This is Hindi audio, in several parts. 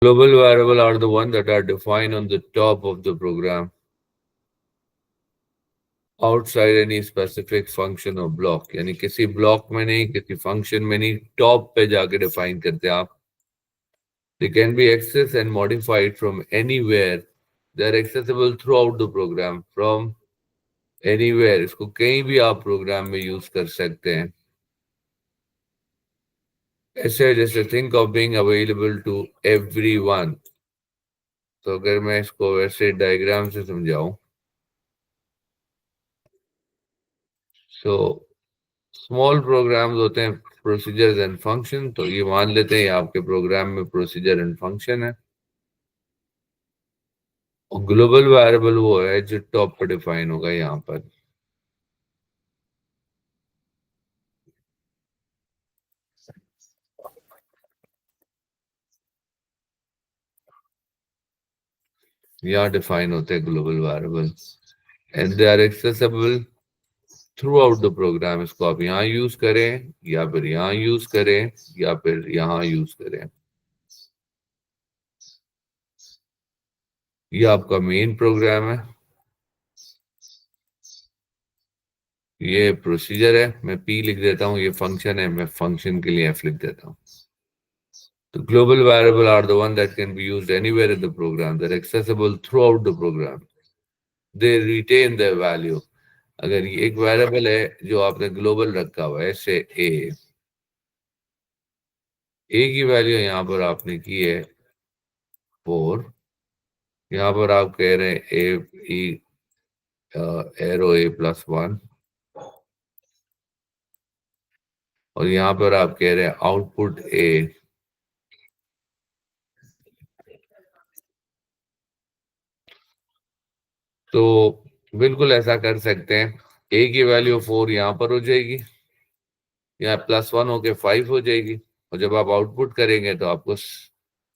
Global variable are the ones that are defined on the top of the program outside any specific function or block. यानी किसी block में नहीं, किसी function में नहीं, top पे जाके define करते हैं आप. They can be accessed and modified from anywhere. They are accessible throughout the program from anywhere. इसको कहीं भी आप program में use कर सकते हैं. ऐसे जैसे think of being available to everyone. तो अगर मैं इसको वैसे डायग्राम से समझाऊं, so स्मॉल प्रोग्राम्स होते हैं प्रोसीजर्स एंड फंक्शन. तो ये मान लेते हैं आपके प्रोग्राम में प्रोसीजर एंड फंक्शन है. और ग्लोबल वेरिएबल वो है जो टॉप पर डिफाइन होगा यहाँ पर. यहाँ डिफाइन होते हैं global variable and they are accessible throughout the program. इसको आप यहाँ यूज करें या फिर यहाँ यूज करें या फिर यहाँ यूज करें. ये आपका मेन प्रोग्राम है, ये प्रोसीजर है, मैं पी लिख देता हूँ. ये फंक्शन है, मैं फंक्शन के लिए एफ लिख देता हूँ. The global variable are the one that can be used anywhere in the program. They're accessible throughout the program. They retain their value. अगर ये एक वेरिएबल है जो आपने ग्लोबल रखा हुआ है, से ए की वैल्यू यहाँ पर आपने की है 4. यहाँ पर आप कह रहे हैं ए एरो A+1 और यहाँ पर आप कह रहे हैं आउटपुट ए. तो बिल्कुल ऐसा कर सकते हैं. ए की वैल्यू 4 यहाँ पर हो जाएगी, यहाँ +1 होके 5 हो जाएगी और जब आप आउटपुट करेंगे तो आपको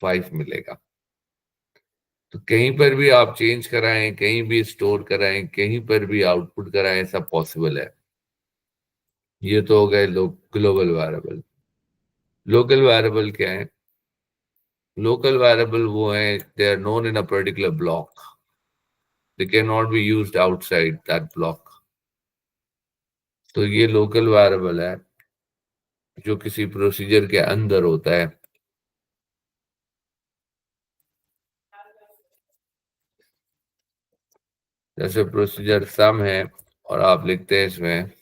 5 मिलेगा. तो कहीं पर भी आप चेंज कराएं, कहीं भी स्टोर कराएं, कहीं पर भी आउटपुट कराएं, सब पॉसिबल है. ये तो हो गए ग्लोबल वेरिएबल. लोकल वेरिएबल क्या है? लोकल वेरिएबल वो है, they are known in a particular block. They can not be used outside that block. तो ये लोकल वेरिएबल है जो किसी प्रोसीजर के अंदर होता है. जैसे प्रोसीजर सम है और आप लिखते हैं इसमें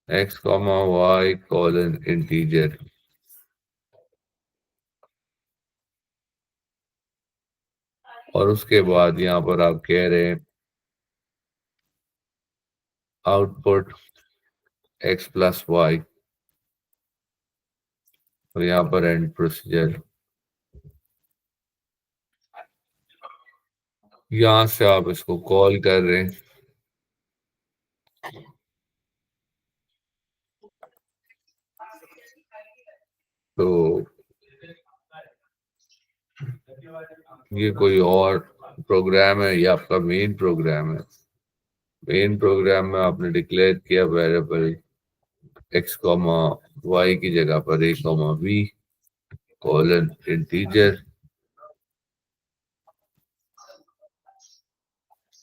x, y कोलन इंटीजर. और उसके बाद यहाँ पर आप कह रहे हैं आउटपुट x+y और यहाँ पर एंड प्रोसीजर. यहाँ से आप इसको कॉल कर रहे हैं. तो ये कोई और प्रोग्राम है, ये आपका मेन प्रोग्राम है. मेन प्रोग्राम में आपने डिक्लेयर किया वेरिएबल x, y की जगह पर a, b colon integer.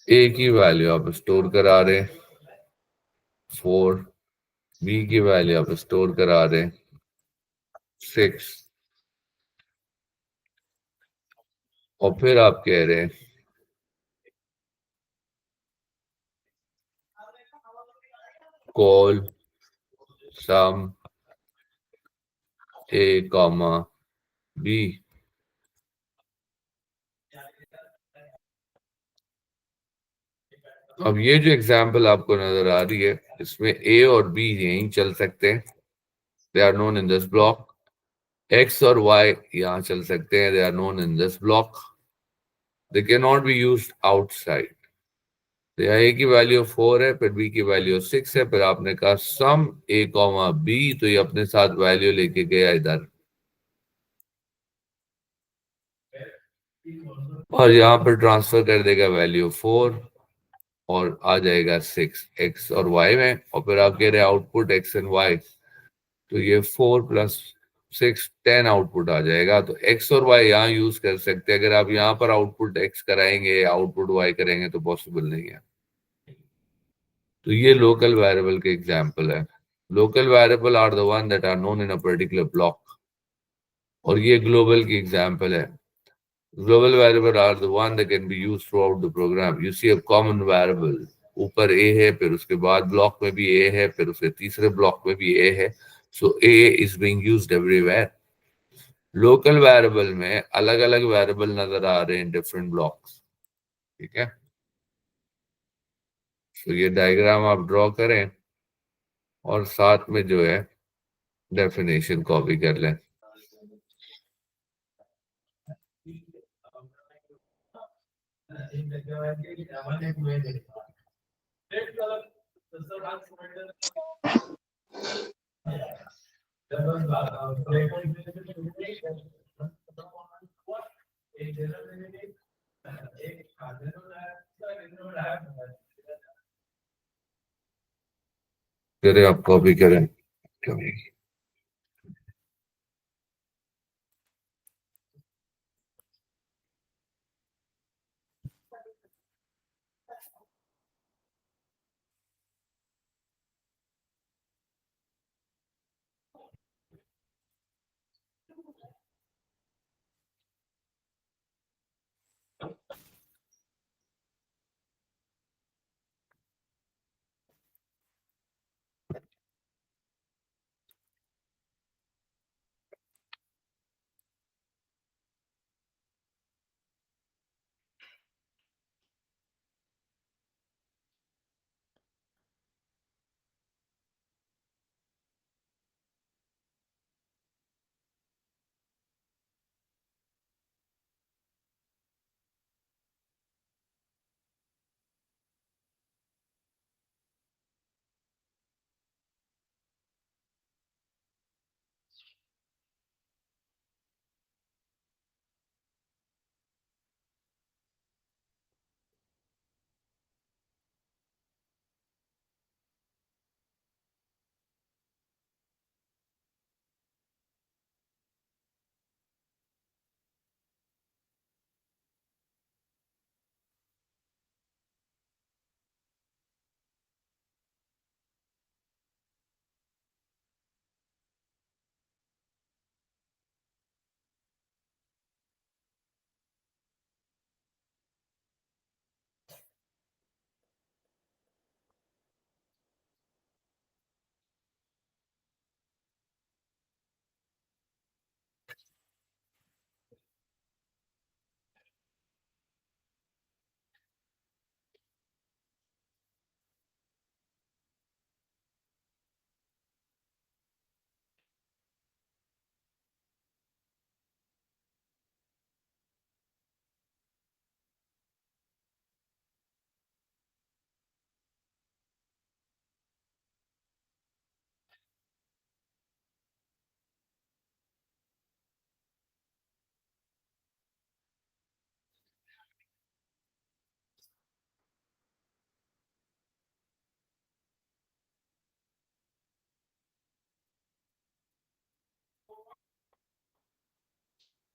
a की वैल्यू आप स्टोर करा रहे हैं 4, b की वैल्यू आप स्टोर करा रहे हैं 6 और फिर आप कह रहे हैं कॉल सम a, b. अब ये जो एग्जाम्पल आपको नजर आ रही है इसमें a और b यहीं चल सकते हैं. They are known in this block. x और y यहाँ चल सकते हैं. They are known in this block. They can not be used outside. तो यहाँ a की वैल्यू 4 है, फिर b की वैल्यू 6 है, फिर आपने कहा सम a, b, तो ये अपने साथ वैल्यू लेके गया इधर और यहाँ पर ट्रांसफर कर देगा वैल्यू 4 और आ जाएगा 6 x और y में. और फिर आप कह रहे हैं आउटपुट x एंड y. तो ये 4 + 6 10 आउटपुट आ जाएगा। तो एक्स और वाई यहाँ यूज कर सकते हैं। अगर आप यहाँ पर आउटपुट एक्स कराएंगे, आउटपुट वाई करेंगे तो पॉसिबल नहीं है। तो ये लोकल वेरिएबल के एग्जाम्पल है। Local variable are the one that are known in a particular block. और ये ग्लोबल की एग्जाम्पल है। Global variable are the one that can be used throughout the program. You see a common variable, ऊपर a है, फिर उसके बाद ब्लॉक में भी a है, फिर उसके तीसरे ब्लॉक में भी a है. So a is being used everywhere. Local variable में अलग अलग वेरिएबल नजर आ रहे हैं डिफरेंट ब्लॉक्स। ठीक है, तो ये डायग्राम आप ड्रॉ करें और साथ में जो है डेफिनेशन कॉपी कर लें। करें, आप कॉपी करें।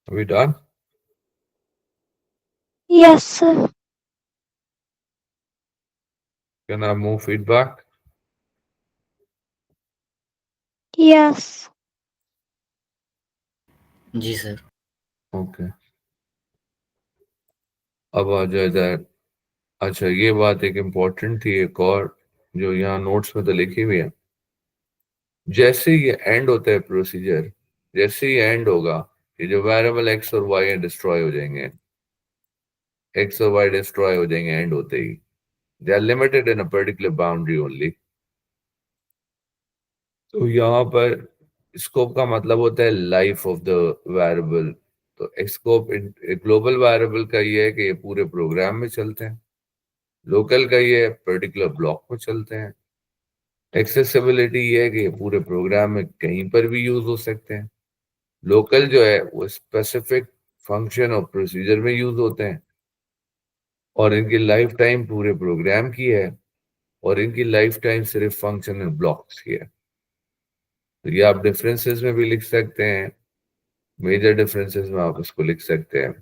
अभी done? Yes, sir. Can I move feedback? Yes. जी सर। ओके, अब आ जाए दैट। अच्छा, ये बात एक इम्पोर्टेंट थी एक और, जो यहाँ नोट्स में तो लिखी हुई है। जैसे ये एंड होता है प्रोसीजर, जैसे ही एंड होगा, ये जो वेरिएबल एक्स और वाई डिस्ट्रॉय हो जाएंगे। एक्स और वाई डिस्ट्रॉय हो जाएंगे एंड होते ही। They are limited in a particular boundary only. तो यहाँ पर स्कोप का मतलब होता है लाइफ ऑफ द वेरिएबल। तो स्कोप ग्लोबल वेरिएबल का ये है कि ये पूरे प्रोग्राम में चलते हैं। लोकल का ये पर्टिकुलर ब्लॉक में चलते हैं। एक्सेसिबिलिटी ये है कि ये पूरे प्रोग्राम में कहीं पर भी यूज हो सकते हैं। लोकल जो है वो स्पेसिफिक फंक्शन और प्रोसीजर में यूज होते हैं, और इनकी लाइफ टाइम पूरे प्रोग्राम की है, और इनकी लाइफ टाइम सिर्फ फंक्शन एंड ब्लॉक्स की है। तो ये आप डिफरेंसेस में भी लिख सकते हैं, मेजर डिफरेंसेस में आप उसको लिख सकते हैं।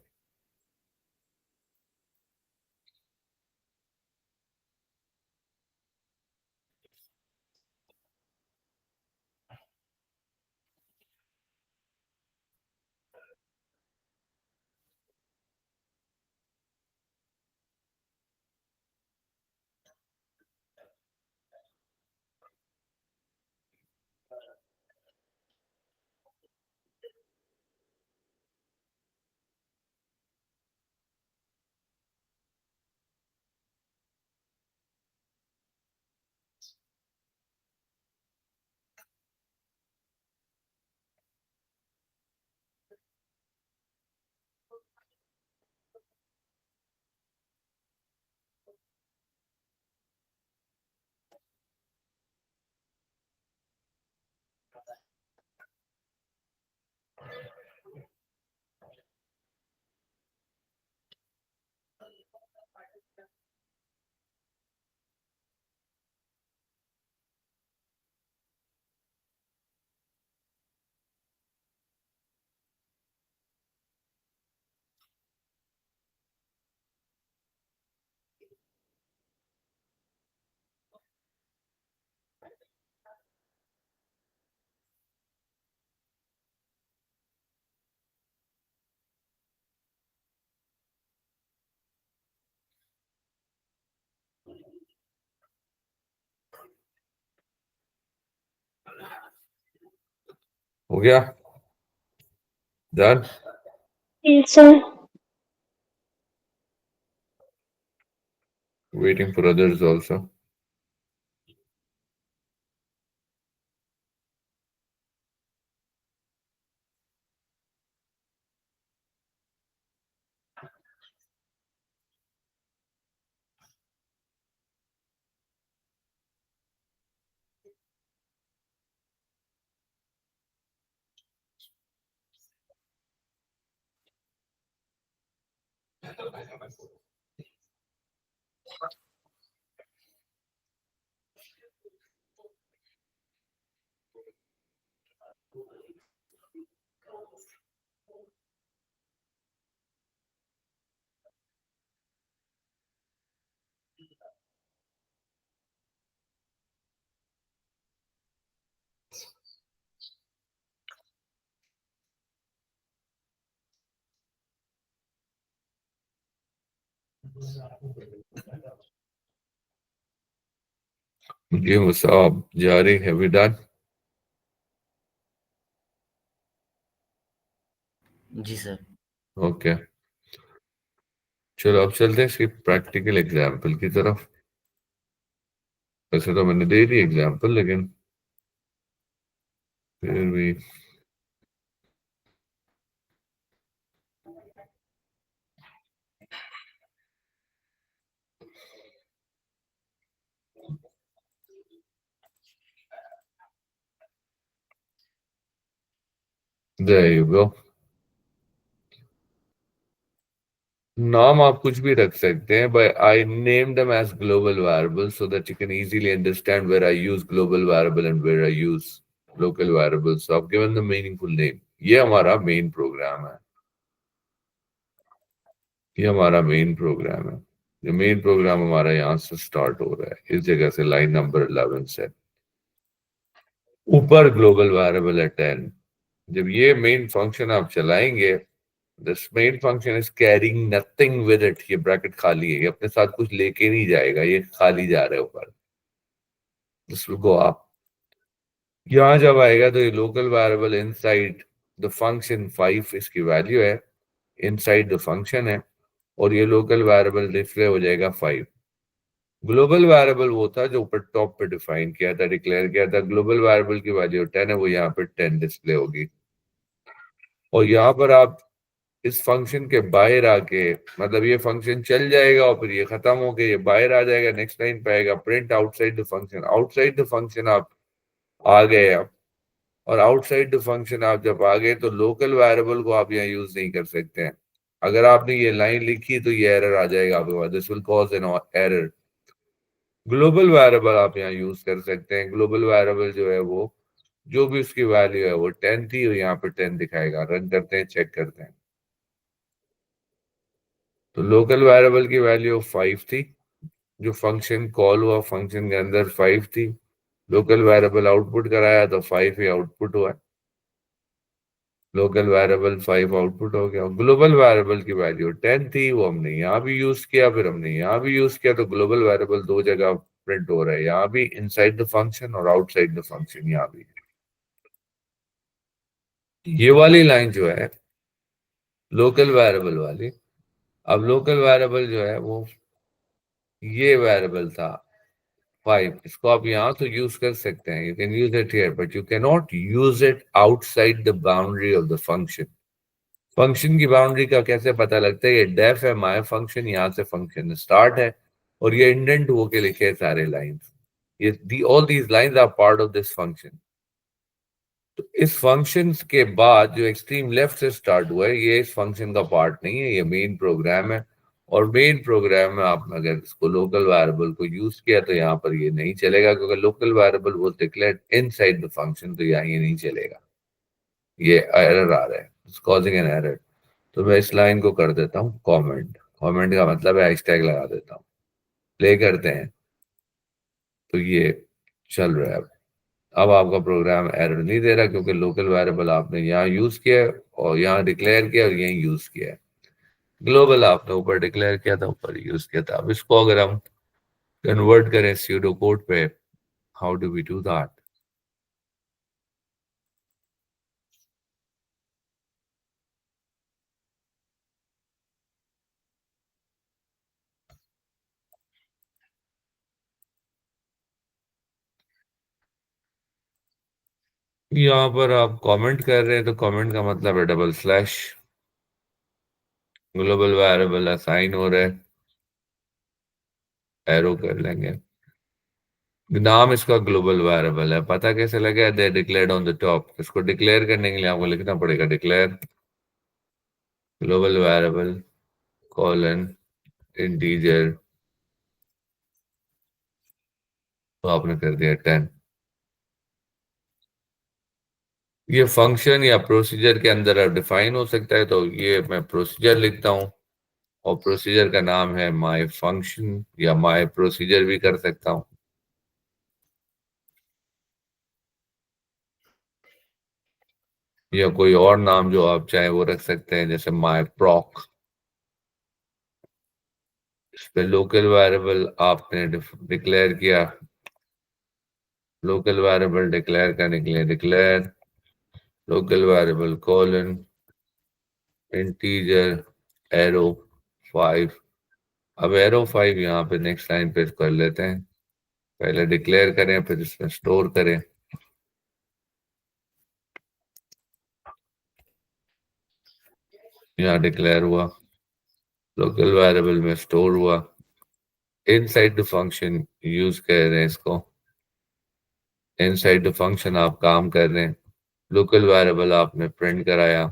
हो गया? Done? Yes, sir. Waiting for others also. जी मुसाब जारी है, we done? जी सर। ओके, चलो अब चलते हैं इसकी प्रैक्टिकल एग्जाम्पल की तरफ। वैसे तो मैंने दे दी एग्जाम्पल, लेकिन फिर भी there you go। नाम आप कुछ भी रख सकते हैं, but I named them as global variables so that you can easily understand where I use global variable and where I use local variables. So I've given them meaningful name। ये हमारा मेन प्रोग्राम है, ये हमारा मेन प्रोग्राम है। ये मेन प्रोग्राम हमारा यहाँ से स्टार्ट हो रहा है, इस जगह से, लाइन नंबर 11 से। ऊपर ग्लोबल वेरिएबल है 10। जब ये मेन फंक्शन आप चलाएंगे, this main function is carrying nothing with it. ये ब्रैकेट खाली है, ये अपने साथ कुछ लेके नहीं जाएगा, ये खाली जा रहा है ऊपर। This will go up. यहां जब आएगा तो ये local variable inside the function 5 इसकी वैल्यू है, इनसाइड द फंक्शन है, और ये लोकल वेरिएबल डिस्प्ले हो जाएगा 5। ग्लोबल वेरिएबल वो था जो ऊपर टॉप पे डिफाइन किया था, डिक्लेयर किया था। ग्लोबल वेरिएबल की वैल्यू 10 है, वो यहाँ पे 10 डिस्प्ले होगी। और यहाँ पर आप इस फंक्शन के बाहर आके, मतलब ये फंक्शन चल जाएगा और फिर ये खत्म होके ये बाहर आ जाएगा, नेक्स्ट लाइन पे आएगा print outside the function. Outside the function आप आ गए अब, और आउटसाइड द फंक्शन आप जब आ गए तो लोकल वेरिएबल को आप यहाँ यूज नहीं कर सकते हैं। अगर आपने ये लाइन लिखी तो ये एरर आ जाएगा आपके पास, this will cause an error. Global variable आप यहाँ यूज कर सकते हैं। ग्लोबल वेरिएबल जो है वो जो भी उसकी वैल्यू है वो 10 थी और यहाँ पे 10 दिखाएगा। रन करते हैं, चेक करते हैं। तो लोकल वेरिएबल की वैल्यू 5 थी, जो फंक्शन कॉल हुआ फंक्शन के अंदर 5 थी। लोकल वेरिएबल आउटपुट कराया तो 5 ही आउटपुट हुआ। लोकल वेरिएबल 5 आउटपुट हो गया। ग्लोबल वेरिएबल की वैल्यू 10 थी, वो हमने यहाँ भी यूज किया, फिर हमने यहाँ भी यूज किया, तो ग्लोबल वेरिएबल दो जगह प्रिंट हो रहा है, यहाँ भी इनसाइड द फंक्शन और आउटसाइड द फंक्शन यहाँ भी। ये वाली लाइन जो है लोकल वेरिएबल वाली, अब लोकल वेरिएबल जो है वो ये वेरिएबल था 5, इसको आप यहाँ तो यूज कर सकते हैं, you can use it here, but you can not use it outside the boundary of the function. Function की बाउंड्री का कैसे पता लगता है? ये डेफ है माय फंक्शन, यहाँ से फंक्शन स्टार्ट है और ये इंडेंट होके लिखे हैं सारे लाइंस। ये all these lines are part of this function. तो इस फंक्शन के बाद जो एक्सट्रीम लेफ्ट से स्टार्ट हुआ है, ये इस फंक्शन का पार्ट नहीं है, ये मेन प्रोग्राम है। और मेन प्रोग्राम में आपने अगर इसको लोकल वेरिएबल को यूज किया तो यहाँ पर ये नहीं चलेगा, क्योंकि लोकल वेरिएबल वो डिक्लेयर्ड इनसाइड द फंक्शन, तो यहाँ ये नहीं चलेगा। ये एरर आ रहा है, इट्स कॉजिंग एन एरर। तो मैं इस लाइन को कर देता हूँ कमेंट। कमेंट का मतलब है हैशटैग लगा देता हूँ। प्ले करते हैं तो ये चल रहा है। अब आपका प्रोग्राम एरर नहीं दे रहा, क्योंकि लोकल वेरिएबल आपने यहाँ यूज किया है और यहाँ डिक्लेयर किया और यहीं यूज किया है। ग्लोबल आपने ऊपर डिक्लेयर किया था, ऊपर यूज किया था। अब इसको अगर हम कन्वर्ट करें स्यूडो कोड पे, how do we do that? यहाँ पर आप कमेंट कर रहे हैं तो कमेंट का मतलब है double slash. Global variable assign हो रहा है, एरो कर लेंगे। नाम इसका ग्लोबल वेरिएबल है, पता कैसे लगे? दे डिक्लेयर्ड ऑन द टॉप। इसको डिक्लेयर करने के लिए आपको लिखना पड़ेगा declare global variable colon integer, तो आपने कर दिया 10। ये फंक्शन या प्रोसीजर के अंदर अब डिफाइन हो सकता है, तो ये मैं प्रोसीजर लिखता हूँ और प्रोसीजर का नाम है माय फंक्शन, या माय प्रोसीजर भी कर सकता हूँ, या कोई और नाम जो आप चाहे वो रख सकते हैं, जैसे माय प्रॉक। इस पे लोकल वेरिएबल आपने डिक्लेयर किया, लोकल वेरिएबल डिक्लेयर करने के लिए declare local variable colon integer arrow 5। अब एरो 5 यहाँ पे नेक्स्ट लाइन पे कर लेते हैं। पहले डिक्लेयर करें फिर इसमें स्टोर करें। यहाँ डिक्लेयर हुआ, लोकल वेरिएबल में स्टोर हुआ, इनसाइड द फंक्शन यूज कर रहे हैं इसको, इनसाइड द फंक्शन आप काम कर रहे हैं। लोकल वेरिएबल आपने प्रिंट कराया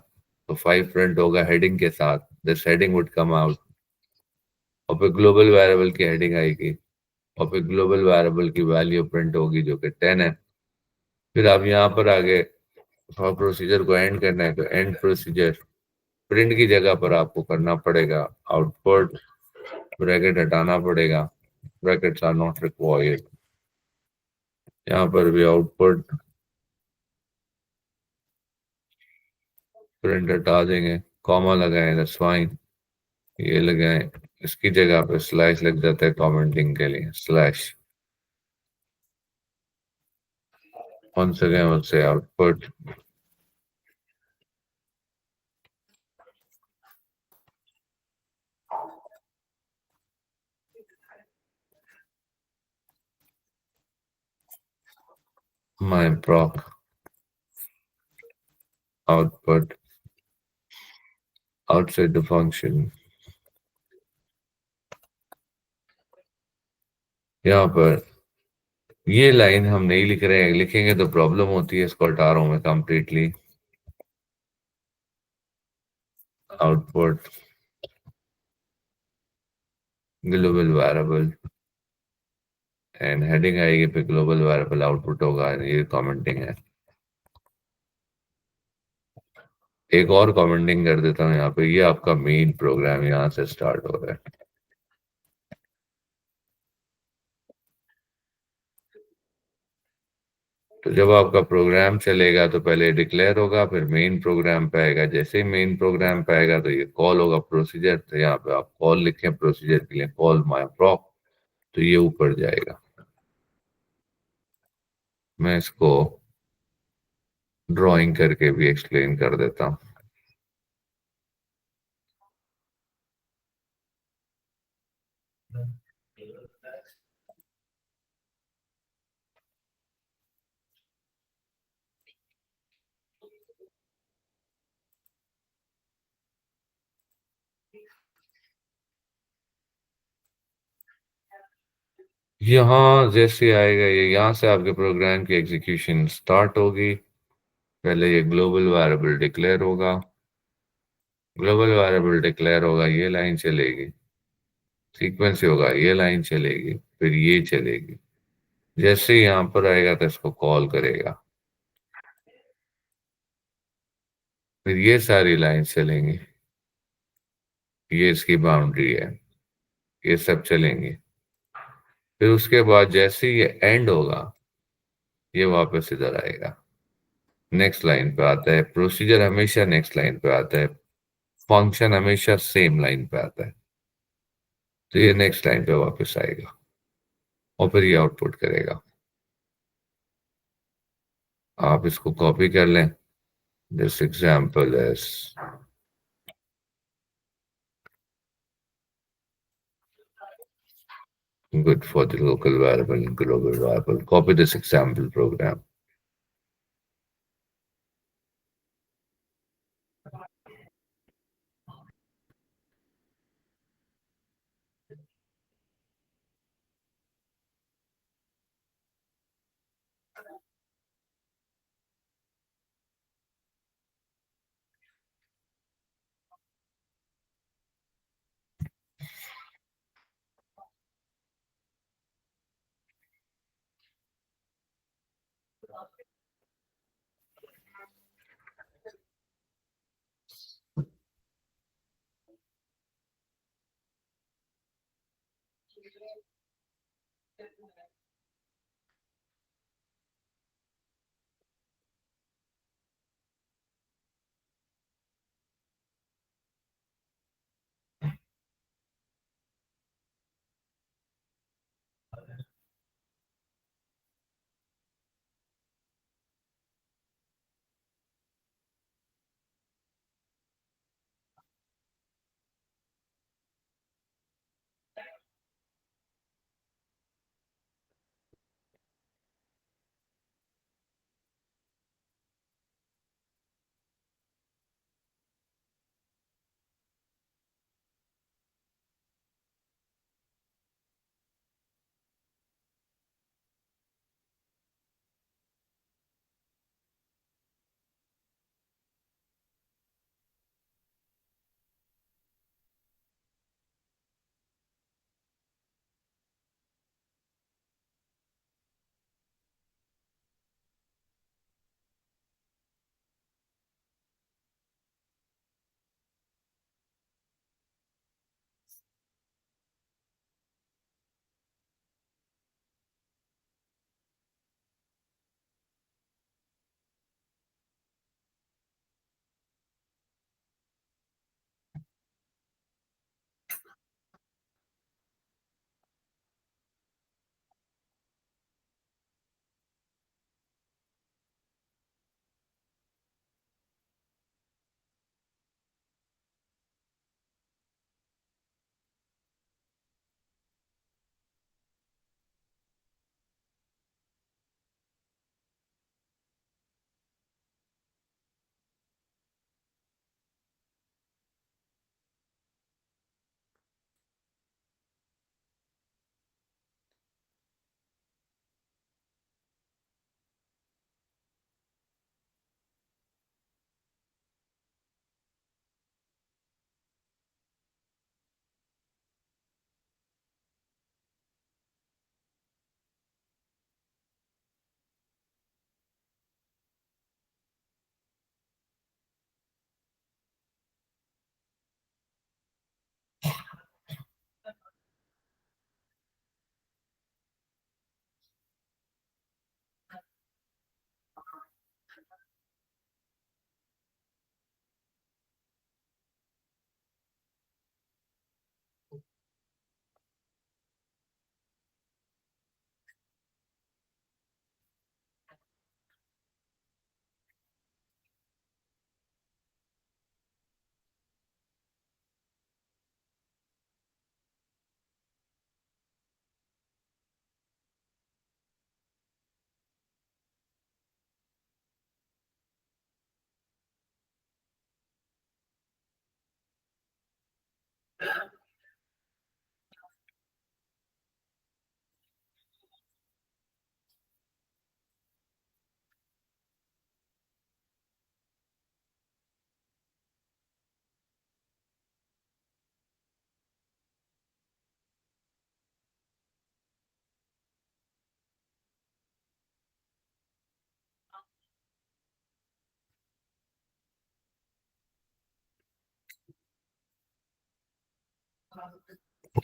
तो 5 प्रिंट होगा हेडिंग के साथ, this heading would come out, और फिर ग्लोबल वेरिएबल की हेडिंग आएगी और फिर ग्लोबल वेरिएबल की वैल्यू प्रिंट होगी जो कि 10 है। फिर आप यहाँ पर आगे प्रोसीजर को एंड करना है तो एंड प्रोसीजर, प्रिंट की जगह पर आपको करना पड़ेगा आउटपुट, ब्रैकेट हटाना पड़ेगा, ब्रैकेट्स आर नॉट रिक्वायर्ड। यहाँ पर भी आउटपुट प्रिंट हटा देंगे, कॉमा लगाए, दैट्स फाइन। ये लगाए, इसकी जगह पे स्लैश लग जाता है कमेंटिंग के लिए, slash. once again we'll say output my proc output outside the function। यहाँ पर ये लाइन हम नहीं लिख रहे हैं, लिखेंगे तो प्रॉब्लम होती है, इसको हटा रहा हूं मैं completely. Output global variable and heading आएगी, फिर ग्लोबल वेरिएबल आउटपुट होगा, ये कमेंटिंग है। एक और कमेंटिंग कर देता हूँ यहाँ पे, ये आपका मेन प्रोग्राम यहाँ से स्टार्ट हो रहा है। तो जब आपका प्रोग्राम चलेगा तो पहले डिक्लेयर होगा, फिर मेन प्रोग्राम पे आएगा। जैसे ही मेन प्रोग्राम पे आएगा तो ये कॉल होगा प्रोसीजर, तो यहाँ पे आप कॉल लिखें प्रोसीजर के लिए, कॉल माय प्रॉप, तो ये ऊपर जाएगा। मैं इसको ड्राइंग करके भी एक्सप्लेन कर देता हूँ। यहाँ जैसे आएगा ये, यहाँ से आपके प्रोग्राम की एग्जीक्यूशन स्टार्ट होगी। पहले ये ग्लोबल वेरिएबल डिक्लेयर होगा, ग्लोबल वेरिएबल डिक्लेयर होगा, ये लाइन चलेगी। सीक्वेंस होगा, ये लाइन चलेगी, फिर ये चलेगी। जैसे ही यहाँ पर आएगा तो इसको कॉल करेगा, फिर ये सारी लाइन चलेंगी, ये इसकी बाउंड्री है, ये सब चलेंगी। फिर उसके बाद जैसे ही ये एंड होगा, ये वापस इधर आएगा, नेक्स्ट लाइन पे आता है। प्रोसीजर हमेशा नेक्स्ट लाइन पे आता है, फंक्शन हमेशा सेम लाइन पे आता है। तो ये नेक्स्ट लाइन पे वापस आएगा और फिर ये आउटपुट करेगा। आप इसको कॉपी कर लें। This example is good for the local variable and global variable. Copy this example program.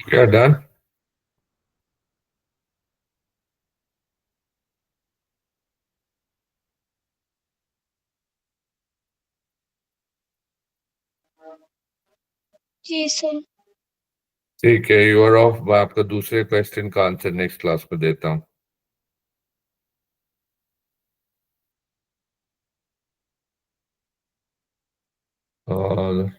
क्या डन? जी सर। ठीक है, यू आर ऑफ। मैं आपका दूसरे क्वेश्चन का आंसर नेक्स्ट क्लास में देता हूँ। और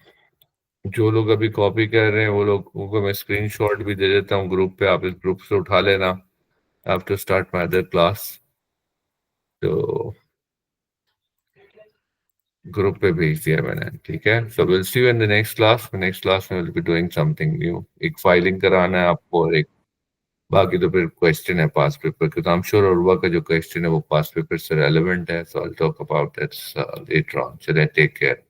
जो लोग अभी कॉपी कर रहे हैं वो लोग को मैं स्क्रीनशॉट भी दे देता हूँ ग्रुप पे, आप इस ग्रुप से उठा लेना। I have to start my other class, तो ग्रुप पे भेज दिया मैंने। ठीक है, so will see you in the next class. Next class में will be doing something new. एक फाइलिंग कराना है आपको, और एक बाकी तो फिर क्वेश्चन है पास पेपर के, तो आई एम श्योर उर्वा का जो क्वेश्चन है वो पास पेपर से रेलेवेंट है, so I will talk about that later on. चलिए, टेक केयर।